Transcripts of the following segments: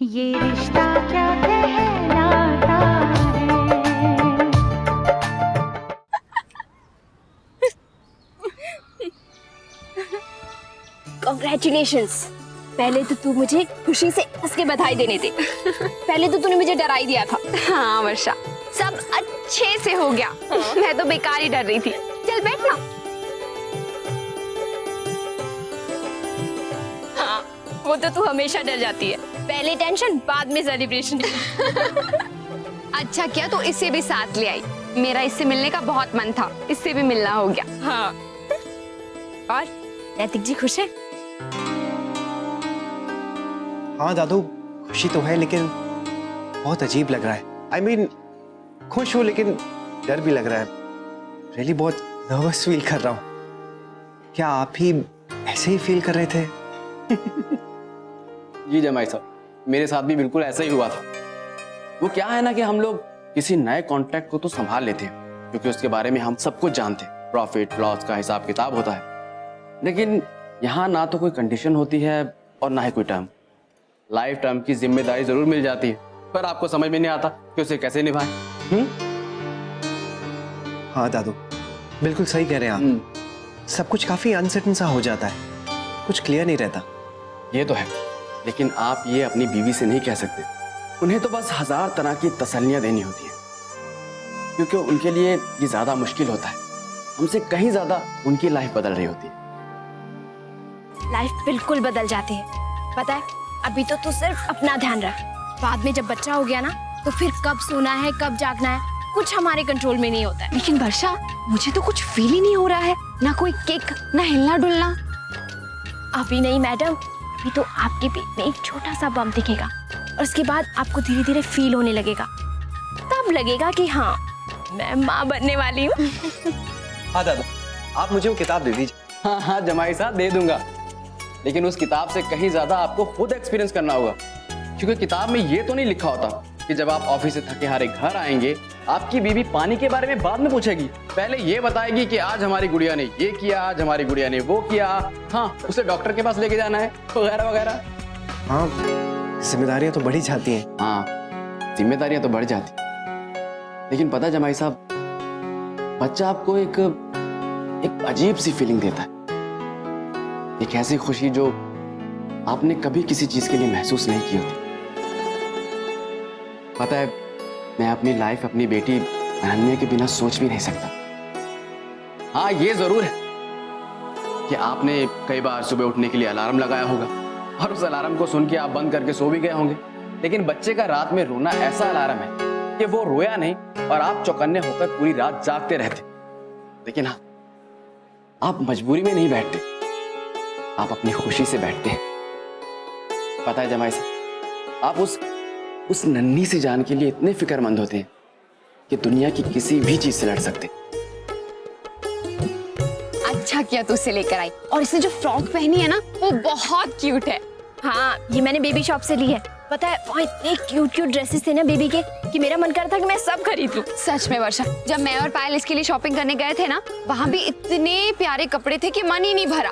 ये रिश्ता क्या कहलाता है। Congratulations! पहले तो तू मुझे खुशी से हंस के बधाई देने दे। पहले तो तूने मुझे डरा ही दिया था। हाँ वर्षा, सब अच्छे से हो गया। मैं तो बेकार ही डर रही थी। चल बैठ ना। हाँ, वो तो तू हमेशा डर जाती है। पहले टेंशन, बाद में सेलिब्रेशन। अच्छा किया तो इसे भी साथ ले आई। मेरा इससे मिलने का बहुत मन था, इससे भी मिलना हो गया। हाँ। और नैतिक जी खुश है? हाँ दादू, खुशी तो है लेकिन बहुत अजीब लग रहा है। I mean, खुश हूँ लेकिन डर भी लग रहा है। रियली बहुत नर्वस फील कर रहा हूँ। क्या आप ही ऐसे ही फील कर रहे थे? जी जमाई साहब, मेरे साथ भी बिल्कुल ऐसा ही हुआ था। वो क्या है ना कि हम लोग किसी नए कॉन्ट्रैक्ट को तो संभाल लेते हैं क्योंकि उसके बारे में हम सब कुछ जानते हैं, प्रॉफिट लॉस का हिसाब किताब होता है। लेकिन यहाँ ना तो कोई कंडीशन होती है और ना ही कोई टर्म। लाइफ टर्म की जिम्मेदारी जरूर मिल जाती है, पर आपको समझ में नहीं आता कि उसे कैसे निभाएं। हाँ दादू, बिल्कुल सही कह रहे हैं आप। सब कुछ काफी अनसर्टन सा हो जाता है, कुछ क्लियर नहीं रहता। ये तो है, लेकिन आप ये अपनी बीवी से नहीं कह सकते। उन्हें तो बस हजार तरह की तसल्लियां देनी होती है क्योंकि उनके लिए ये ज्यादा मुश्किल होता है। हमसे कहीं ज्यादा उनकी लाइफ बदल रही होती है। लाइफ बिल्कुल बदल जाती है। पता है, अभी तो तू सिर्फ अपना ध्यान रख। बाद में जब बच्चा हो गया ना, तो फिर कब सोना है, कब जागना है, कुछ हमारे कंट्रोल में नहीं होता है। लेकिन वर्षा, मुझे तो कुछ फील ही नहीं हो रहा है। ना कोई किक, ना हिलना डुलना। अभी नहीं मैडम, अभी तो आपके पेट में एक छोटा सा बम्प दिखेगा और उसके बाद आपको धीरे धीरे फील होने लगेगा। तब लगेगा कि हाँ, मैं माँ बनने वाली हूँ। हाँ दादू, आप मुझे वो किताब दे दीजिए। हाँ हाँ जमाई साहब, दे दूंगा, लेकिन उस किताब से कहीं ज्यादा आपको खुद एक्सपीरियंस करना होगा क्योंकि किताब में ये तो नहीं लिखा होता कि जब आप ऑफिस से थके हारे घर आएंगे, आपकी बीवी पानी के बारे में बाद में पूछेगी। पहले ये बताएगी कि आज हमारी गुड़िया ने ये किया, आज हमारी गुड़िया ने वो किया, हाँ उसे डॉक्टर के पास लेके जाना है, वगैरह वगैरह। हाँ, जिम्मेदारियां तो बढ़ी जाती हैं। हाँ, जिम्मेदारियां तो बढ़ जाती, लेकिन पता जमाई साहब, बच्चा आपको एक अजीब सी फीलिंग देता है। एक ऐसी खुशी जो आपने कभी किसी चीज के लिए महसूस नहीं की होती। पता है, मैं अपनी लाइफ अपनी बेटी अनन्या के बिना सोच भी नहीं सकता। हाँ ये जरूर है कि आपने कई बार सुबह उठने के लिए अलार्म लगाया होगा और उस अलार्म को सुन के आप बंद करके सो भी गए होंगे, लेकिन बच्चे का रात में रोना ऐसा अलार्म है कि वो रोया नहीं और आप चौकन्ने होकर पूरी रात जागते रहते। लेकिन हाँ, आप मजबूरी में नहीं बैठते, आप अपनी खुशी से बैठते हैं। पता है जमाई साहब, आप उस नन्ही सी जान के लिए इतने फिक्रमंद होते हैं कि दुनिया की किसी भी चीज से लड़ सकते। अच्छा किया तू उसे लेकर आई। और इसने जो फ्रॉक पहनी है ना, वो बहुत क्यूट है। हाँ, ये मैंने बेबी शॉप से ली है। पता है, वहाँ इतने क्यूट क्यूट ड्रेसेस थे ना बेबी के कि मेरा मन करता कि मैं सब खरीद लूं। सच में वर्षा, जब मैं और पायल इसके लिए शॉपिंग करने गए थे ना, वहाँ भी इतने प्यारे कपड़े थे कि मन ही नहीं भरा।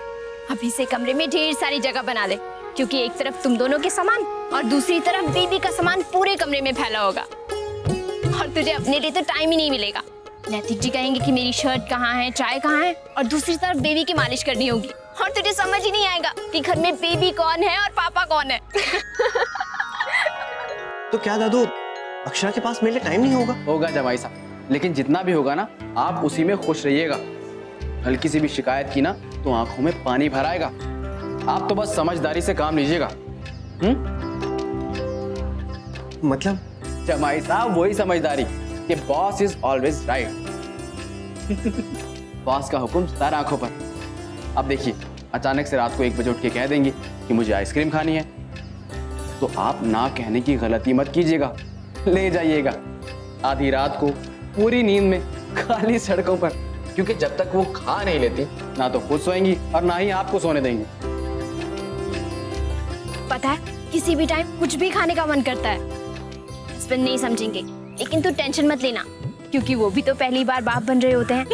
अभी से कमरे में ढेर सारी जगह बना ले, क्योंकि एक तरफ तुम दोनों के सामान और दूसरी तरफ बेबी का सामान पूरे कमरे में फैला होगा और तुझे अपने लिए तो टाइम ही नहीं मिलेगा। नैतिक जी कहेंगे कि मेरी शर्ट कहाँ है, चाय कहाँ है, और दूसरी तरफ बेबी की मालिश करनी होगी और तुझे समझ ही नहीं आएगा कि घर में बेबी कौन है और पापा कौन है। तो क्या दादू, अक्षरा के पास मेरे लिए टाइम नहीं होगा? होगा जमाई साहब, लेकिन जितना भी होगा ना, आप उसी में खुश रहिएगा। हल्की सी भी शिकायत की ना तो आंखों में पानी भर आएगा। आप तो बस समझदारी से काम लीजिएगा। मतलब? जमाई साहब, वही समझदारी कि boss is always right. Boss का हुक्म सर आंखों पर। अब देखिए, अचानक से रात को 1 बजे उठ के कह देंगे कि मुझे आइसक्रीम खानी है, तो आप ना कहने की गलती मत कीजिएगा, ले जाइएगा आधी रात को पूरी नींद में खाली सड़कों पर, क्योंकि जब तक वो खा नहीं लेती ना तो खुद सोएंगी और ना ही आपको सोने देंगी। पता है, किसी भी टाइम कुछ भी खाने का मन करता है। हस्बैंड नहीं समझेंगे, लेकिन तू टेंशन मत लेना, क्योंकि वो भी तो पहली बार बाप बन रहे होते हैं।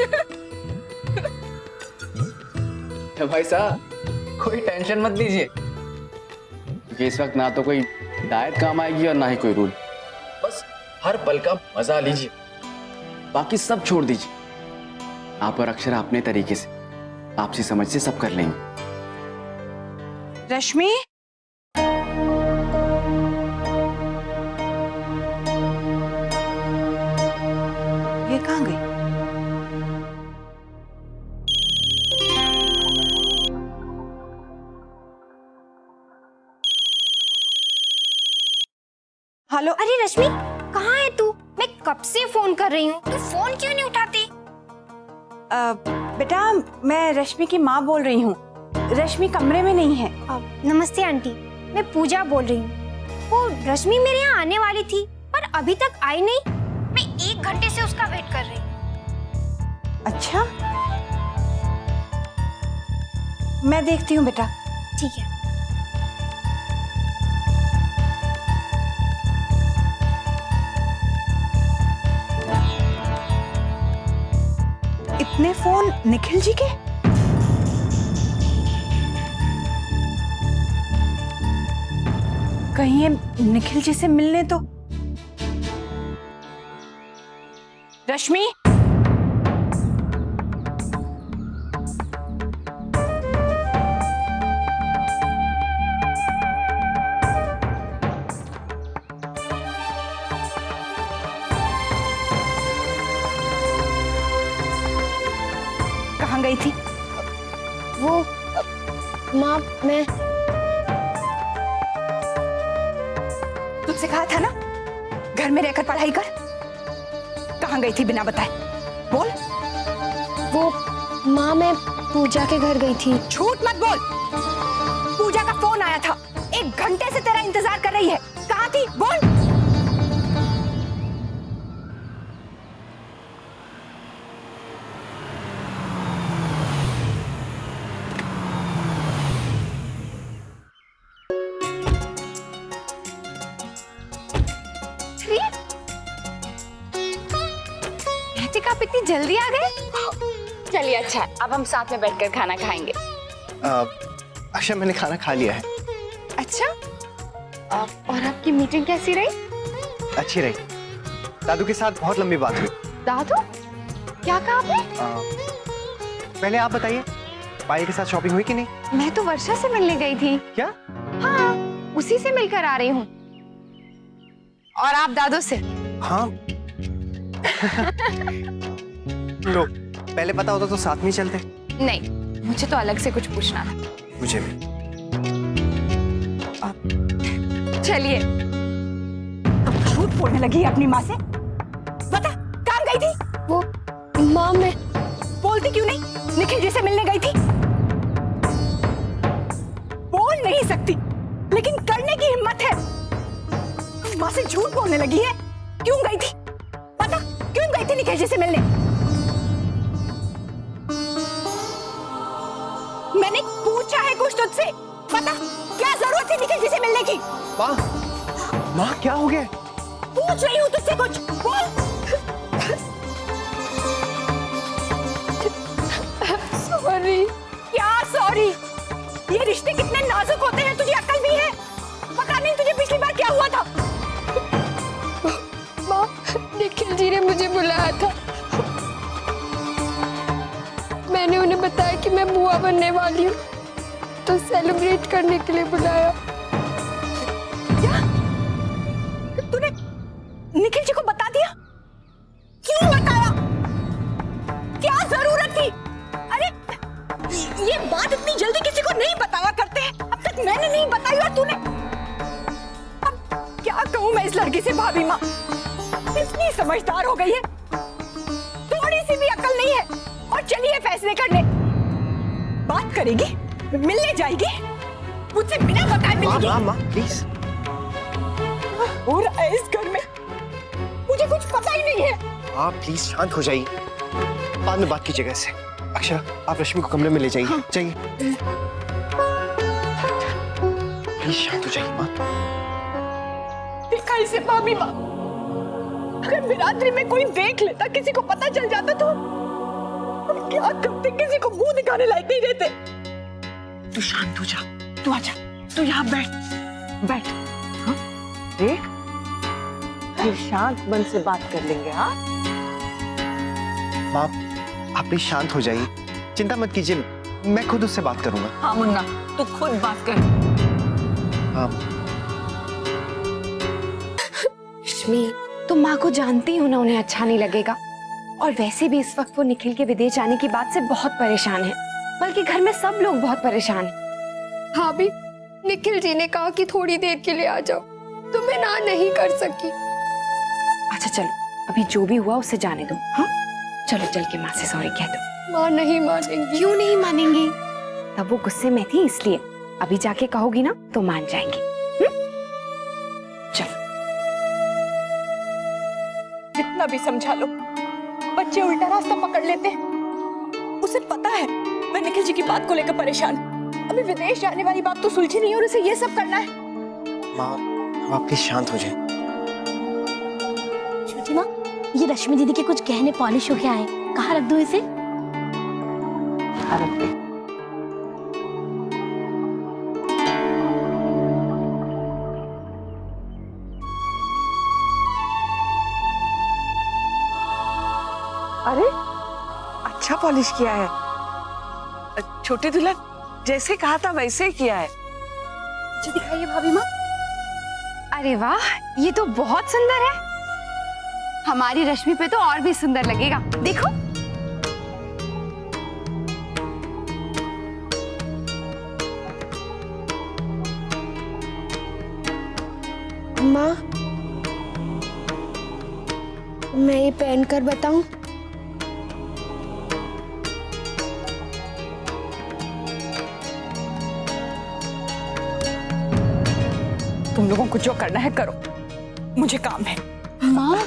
भाई साहब, कोई टेंशन मत लीजिए, क्योंकि इस वक्त ना तो कोई डाइट काम आएगी और ना ही कोई रूल। बस हर पल का मजा लीजिए, बाकी सब छोड़ दीजिए। आप और अक्षरा अपने तरीके से, आपसी समझ से सब कर लेंगे। रश्मि, ये कहाँ गई? हेलो। अरे रश्मि, कहाँ है तू? मैं कब से फोन कर रही हूँ, तू फोन क्यों नहीं उठाती? बेटा, मैं रश्मि की माँ बोल रही हूँ। रश्मि कमरे में नहीं है। नमस्ते आंटी, मैं पूजा बोल रही हूँ। वो रश्मि मेरे यहाँ आने वाली थी पर अभी तक आई नहीं। मैं 1 घंटे से उसका वेट कर रही हूँ। अच्छा, मैं देखती हूँ बेटा। ठीक है। इतने फोन निखिल जी के? कहीं ये निखिल जी से मिलने तो। रश्मि, कहाँ गई थी? वो माँ, मैं तुझसे कहा था ना घर में रहकर पढ़ाई कर। कहाँ गई थी बिना बताए? बोल। वो माँ, मैं पूजा के घर गई थी। झूठ मत बोल। पूजा का फोन आया था, 1 घंटे से तेरा इंतजार कर रही है। कहाँ थी? बोल। आप इतनी जल्दी आ गए? चलिए अच्छा, अब हम साथ में बैठकर खाना खाएंगे। अक्षय, मैंने खाना खा लिया है। अच्छा, और आपकी मीटिंग कैसी रही? अच्छी रही। दादू के साथ बहुत लंबी बात हुई। दादू, क्या कहा आपने? पहले आप बताइए, पायल के साथ शॉपिंग हुई कि नहीं? मैं तो वर्षा से मिलने गई थी। क्या? हाँ, उसी से मिलकर आ रही हूँ। और आप दादू से? हाँ। लो, पहले पता होता तो साथ में ही चलते। नहीं, मुझे तो अलग से कुछ पूछना था। मुझे भी। चलिए। अब झूठ बोलने लगी है अपनी माँ से। बता, कहाँ गई थी? वो माँ, मैं बोलती क्यों नहीं? निखिल जी से मिलने गई थी। बोल नहीं सकती, लेकिन करने की हिम्मत है। माँ से झूठ बोलने लगी है। क्यों गई थी? पता, क्यों गई थी निखिल जी से मिलने? मैंने पूछा है कुछ तुझसे। पता, क्या जरूरत थी निखिल जी से मिलने की? माँ, माँ क्या हो गया? पूछ रही हूँ तुझसे कुछ, बोल। सॉरी। क्या सॉरी? ये रिश्ते कितने नाजुक होते हैं, तुझे अक्ल भी है? पता नहीं तुझे पिछली बार क्या हुआ था? माँ, निखिल जी ने मुझे बुलाया था। मैंने उन्हें बताया कि मैं बुआ बनने वाली हूँ, तो सेलिब्रेट करने के लिए बुलाया। क्या? तूने निखिल जी को बता दिया? क्यों बताया? क्या जरूरत थी? अरे, ये बात इतनी जल्दी किसी को नहीं बताया करते हैं। अब तक मैंने नहीं बताई और तूने। अब क्या कहूँ मैं इस लड़की से? भाभी माँ इतनी समझदार हो गई है, थोड़ी सी भी अकल नहीं है। और चलिए फैसले करने। बात करेगी, मिलने जाएगी, मुझसे बिना बताए मिलेगी। माँ, माँ, प्लीज। हो रहा है इस घर में, मुझे कुछ पता ही नहीं है। आप प्लीज शांत हो जाइए, बाद में बात कीजिएगा इससे। अक्षरा, आप रश्मि को कमरे में ले जाइए। हाँ। जाइए, प्लीज शांत हो जाइए। माँ, देखा इसे भाभी माँ, अगर बिरादरी में कोई देख लेता, किसी को पता चल जाता तो हम क्या करते? किसी को मुंह दिखाने लायक नहीं रहते। तू शांत हो जा, तू आजा, तू यहाँ बैठ बैठ। हाँ? देख, फिर शांत मन से बात कर लेंगे। हाँ माँ, आप प्लीज शांत हो जाइए, चिंता मत कीजिए, मैं खुद उससे बात करूंगा। हाँ मुन्ना, तू खुद बात कर। हाँ रश्मि, तुम माँ को जानती हो ना, उन्हें अच्छा नहीं लगेगा। और वैसे भी इस वक्त वो निखिल के विदेश जाने की बात से बहुत परेशान है, बल्कि घर में सब लोग बहुत परेशान हैं। हाँ भी, निखिल जी ने कहा कि थोड़ी देर के लिए आ जाओ, तो मैं ना नहीं कर सकी। अच्छा चलो, अभी जो भी हुआ उसे जाने दो। हाँ चलो, चल के माँ से सॉरी कह दो। माँ नहीं मानेंगी। क्यों नहीं मानेंगी? तब वो गुस्से में थी इसलिए, अभी जाके कहोगी ना तो मान जाएंगी। चलो। जितना भी समझा लो, बच्चे उल्टा रास्ता पकड़ लेते हैं। उसे पता है मैं निखिल जी की बात को लेकर परेशान। अभी विदेश जाने वाली बात तो सुलझी नहीं और उसे ये सब करना है। माँ, आप प्लीज शांत हो जाए। छोटी माँ, ये रश्मि दीदी के कुछ गहने पॉलिश हो के आए, कहाँ रख दूं इसे? अरे अच्छा पॉलिश किया है। छोटी दुल्हन, जैसे कहा था वैसे ही किया है। मुझे दिखाइए भाभी माँ। अरे वाह, ये तो बहुत सुंदर है। हमारी रश्मि पे तो और भी सुंदर लगेगा, देखो। माँ, मैं ये पहन कर बताऊं? तुम लोगों को जो करना है करो, मुझे काम है। माँ,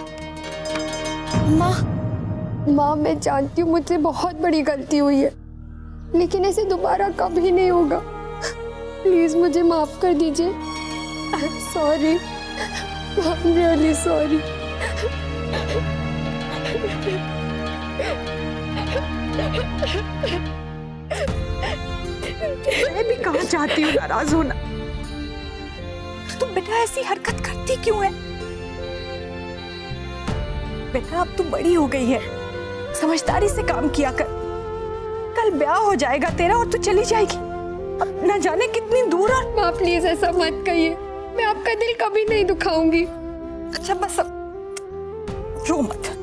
माँ मैं जानती हूँ मुझसे बहुत बड़ी गलती हुई है, लेकिन ऐसे दोबारा कभी नहीं होगा। प्लीज मुझे माफ कर दीजिए। I am sorry, I am really sorry. मैं भी कहाँ चाहती हूँ नाराज होना। तुम बेटा ऐसी हरकत करती क्यों है? बेटा अब तू बड़ी हो गई है, समझदारी से काम किया कर। कल ब्याह हो जाएगा तेरा और तू चली जाएगी, अब न जाने कितनी दूर। और माँ प्लीज ऐसा मत कहिए, मैं आपका दिल कभी नहीं दुखाऊंगी। अच्छा बस अब रो मत।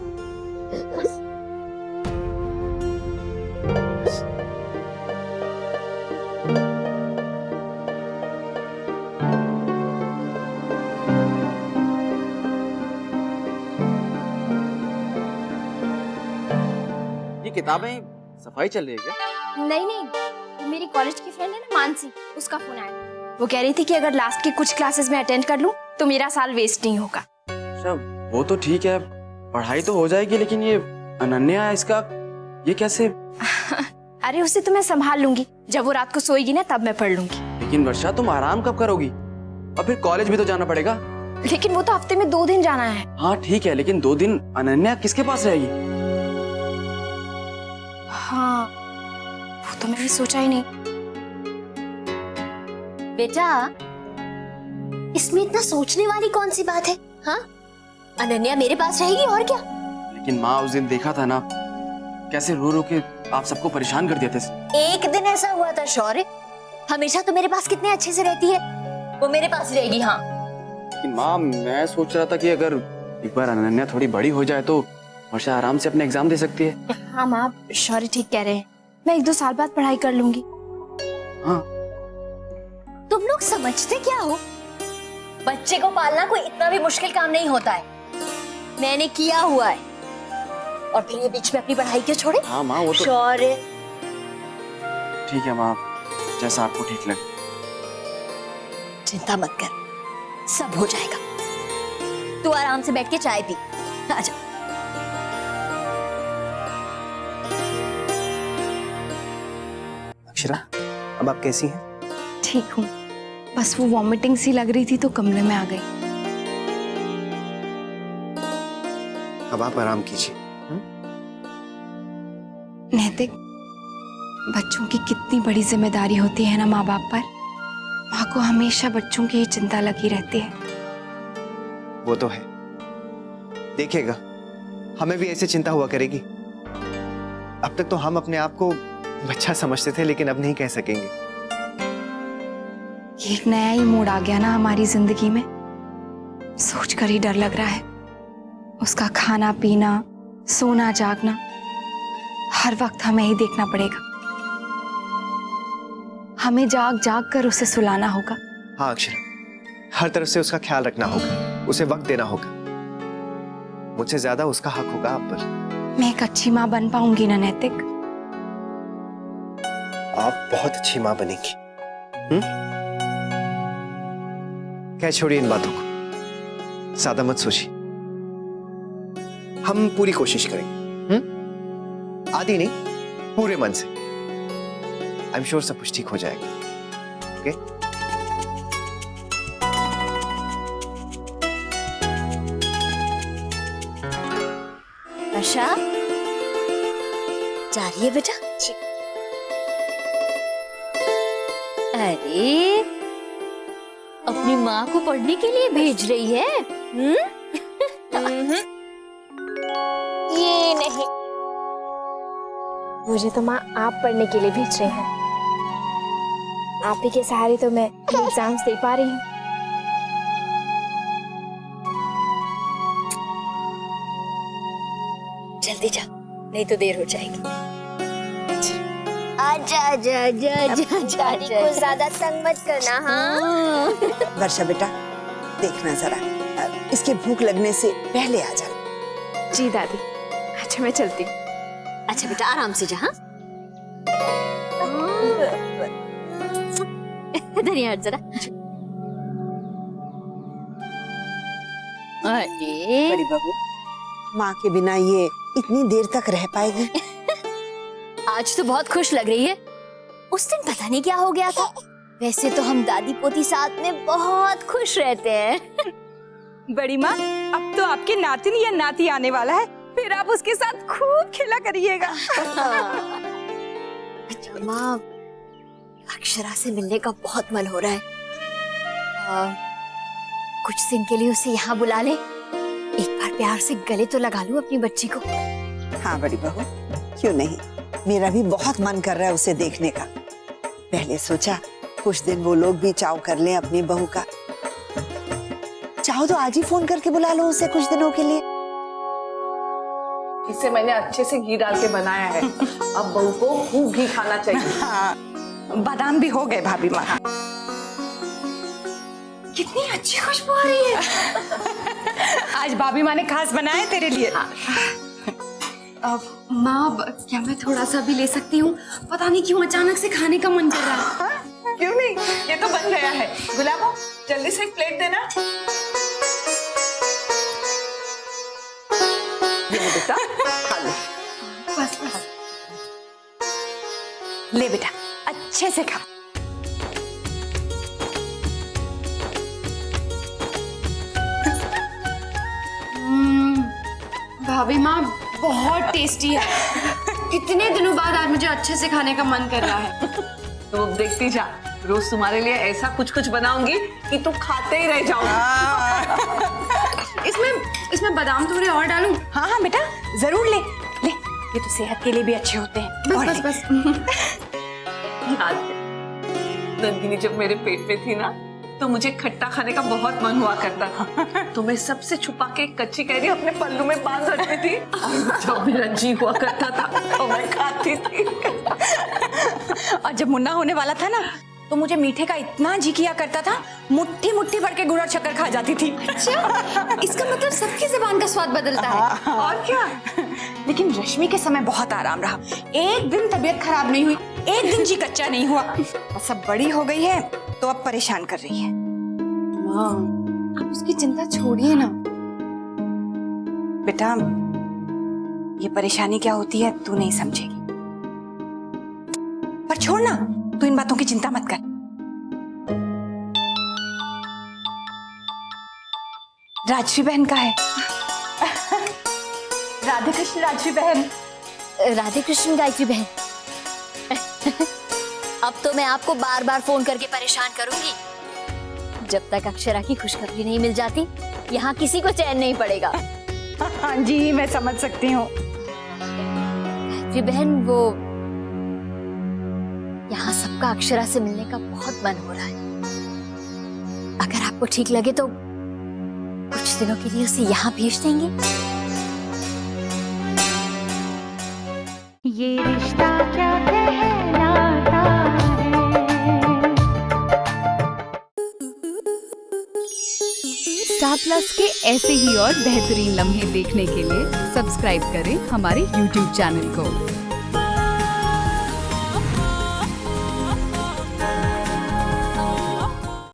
ये किताबें सफाई चल रही है क्या? नहीं नहीं, मेरी कॉलेज की फ्रेंड है ना मानसी, उसका फोन आया। वो कह रही थी कि अगर लास्ट की कुछ क्लासेस में अटेंड कर लूं तो मेरा साल वेस्ट नहीं होगा। अच्छा, वो तो ठीक है, पढ़ाई तो हो जाएगी, लेकिन ये अनन्या, इसका ये कैसे? अरे उसे तो मैं संभाल लूंगी, जब वो रात को सोएगी ना तब मैं पढ़ लूंगी। लेकिन वर्षा, तुम आराम कब करोगी? और फिर कॉलेज भी तो जाना पड़ेगा। लेकिन वो तो हफ्ते में 2 दिन जाना है। हाँ ठीक है, लेकिन 2 दिन अनन्या किसके पास रहेगी? हाँ, वो तो मैंने सोचा ही नहीं। बेटा, इसमें इतना सोचने वाली कौन सी बात है? हाँ, अनन्या मेरे पास रहेगी और क्या। लेकिन माँ, उस दिन देखा था ना कैसे रो रो के आप सबको परेशान कर दिए थे। एक दिन ऐसा हुआ था शौर्य, हमेशा तो मेरे पास कितने अच्छे से रहती है, वो मेरे पास रहेगी। हाँ लेकिन माँ, मैं सोच रहा था कि अगर एक बार अनन्या थोड़ी बड़ी हो जाए तो वर्षा आराम से अपने एग्जाम दे सकती है। हाँ माँ, शौर्य ठीक कह रहे हैं, मैं 1-2 साल बाद पढ़ाई कर लूंगी। हाँ, तुम लोग समझते क्या हो? बच्चे को पालना कोई इतना भी मुश्किल काम नहीं होता है, मैंने किया हुआ है। और फिर ये बीच में अपनी पढ़ाई क्यों छोड़े? हाँ माँ, वो तो शौर्य, ठीक है माँ, जैसा आपको ठीक लगे। चिंता मत कर, सब हो जाएगा। तू आराम से बैठ के चाय पी, आजा। अक्षरा, अब आप कैसी हैं? ठीक हूँ, बस वो वॉमिटिंग सी लग रही थी तो कमरे में आ गई। अब आप आराम कीजिए। नैतिक, बच्चों की कितनी बड़ी जिम्मेदारी होती है ना माँ बाप पर। माँ को हमेशा बच्चों की ही चिंता लगी रहती है। वो तो है, देखिएगा हमें भी ऐसे चिंता हुआ करेगी। अब तक तो हम अपने आप को बच्चा समझते थे, लेकिन अब नहीं कह सकेंगे। ये एक नया ही मूड आ गया ना हमारी जिंदगी में, सोचकर ही डर लग रहा है। उसका खाना पीना, सोना जागना, हर वक्त हमें ही देखना पड़ेगा। हमें जाग जाग कर उसे सुलाना होगा। हाँ अक्षरा, हर तरफ से उसका ख्याल रखना होगा, उसे वक्त देना होगा। मुझसे ज्यादा उसका हक होगा आप पर। मैं एक अच्छी माँ बन पाऊंगी ना नैतिक? आप बहुत अच्छी माँ बनेंगी। क्या, छोड़िए इन बातों को, ज्यादा मत सोचिए। हम पूरी कोशिश करेंगे, आधी नहीं, पूरे मन से। आई एम श्योर सब कुछ ठीक हो जाएगा। ओके? वर्षा, जा रही है बेटा? अरे, अपनी माँ को पढ़ने के लिए भेज रही है? ये नहीं, मुझे तो माँ आप पढ़ने के लिए भेज रहे हैं। आप ही के सहारे तो मैं एग्जाम्स दे पा रही हूँ। जल्दी जा, नहीं तो देर हो जाएगी। आजा आजा आजा आजा आजा, को ज्यादा तंग मत करना। हाँ, वर्षा बेटा, देखना जरा, इसकी भूख लगने से पहले आ जा। जी दादी। अच्छा मैं चलती हूँ। अच्छा बेटा, आराम से जा। हाँ, इधर ही हट जरा। अरे बड़ी बहू, माँ के बिना ये इतनी देर तक रह पाएगी? आज तो बहुत खुश लग रही है। उस दिन पता नहीं क्या हो गया था। वैसे तो हम दादी पोती साथ में बहुत खुश रहते हैं। बड़ी माँ, अब तो आपके नातिन या नाती आने वाला है, फिर आप उसके साथ खूब खेला करिएगा। अच्छा माँ, अक्षरा से मिलने का बहुत मन हो रहा है। कुछ दिन के लिए उसे यहाँ बुला ले, एक बार प्यार से गले तो लगा लूं अपनी बच्ची को। हाँ बड़ी बहू, क्यों नहीं, मेरा भी बहुत मन कर रहा है उसे देखने का। पहले सोचा कुछ दिन वो लोग भी चाव कर लें अपनी बहू का। चाहो तो आज ही फोन करके बुला लो उसे कुछ दिनों के लिए। इसे मैंने अच्छे से घी डाल के बनाया है। अब बहू को खूब घी खाना चाहिए। हाँ, बादाम भी हो गए भाभी माँ। कितनी अच्छी खुशबू आ रही है। आज भाभी माँ ने खास बनाया है तेरे लिए। माँ, क्या मैं थोड़ा सा भी ले सकती हूँ? पता नहीं क्यों अचानक से खाने का मन कर रहा है। क्यों नहीं, ये तो बन गया है। गुलाबो, जल्दी से एक प्लेट देना। ये ले बेटा, खा लो। बस बस। ले बेटा, अच्छे से खा। भाभी माँ, बहुत टेस्टी है। कितने दिनों बाद आज मुझे अच्छे से खाने का मन कर रहा है। तो अब देखती जा, रोज तुम्हारे लिए ऐसा कुछ कुछ बनाऊंगी कि तुम खाते ही रह जाओगी। इसमें बादाम थोड़े और डालूं? हाँ हाँ बेटा, जरूर ले ले, ये तो सेहत के लिए भी अच्छे होते हैं। बस बस बस। याद है, नंदिनी जब मेरे पेट में थी ना, तो मुझे खट्टा खाने का बहुत मन हुआ करता था। तो मैं सबसे छुपा के कच्ची कैरी अपने पल्लू में बांध रखती थी। जब मेरा जी हुआ करता था तो मैं खाती थी। और जब मुन्ना होने वाला था ना, तो मुझे मीठे का इतना जी किया करता था, मुट्ठी मुट्ठी भर के गुड़ और शक्कर खा जाती थी। अच्छा, इसका मतलब सबकी जुबान का स्वाद बदलता है। और क्या। लेकिन रश्मि के समय बहुत आराम रहा। एक दिन तबीयत खराब नहीं हुई, एक दिन जी कच्चा नहीं हुआ। और सब बड़ी हो गई है तो अब परेशान कर रही है। माँ, आप उसकी चिंता छोड़िए ना। बेटा, ये परेशानी क्या होती है तू नहीं समझेगी। पर छोड़ ना, तू इन बातों की चिंता मत कर। राजश्री बहन का है। राधे कृष्ण राजश्री बहन। राधे कृष्ण गायत्री बहन। अब तो मैं आपको बार बार फोन करके परेशान करूंगी। जब तक अक्षरा की खुशखबरी नहीं मिल जाती यहाँ किसी को चैन नहीं पड़ेगा। हाँ जी, मैं समझ सकती हूँ। जी बहन, वो यहाँ सबका अक्षरा से मिलने का बहुत मन हो रहा है। अगर आपको ठीक लगे तो कुछ दिनों के लिए उसे यहाँ भेज देंगे। ये रिश्ता क्या कहलाता है। स्टार प्लस के ऐसे ही और बेहतरीन लम्हे देखने के लिए सब्सक्राइब करें हमारे YouTube चैनल को।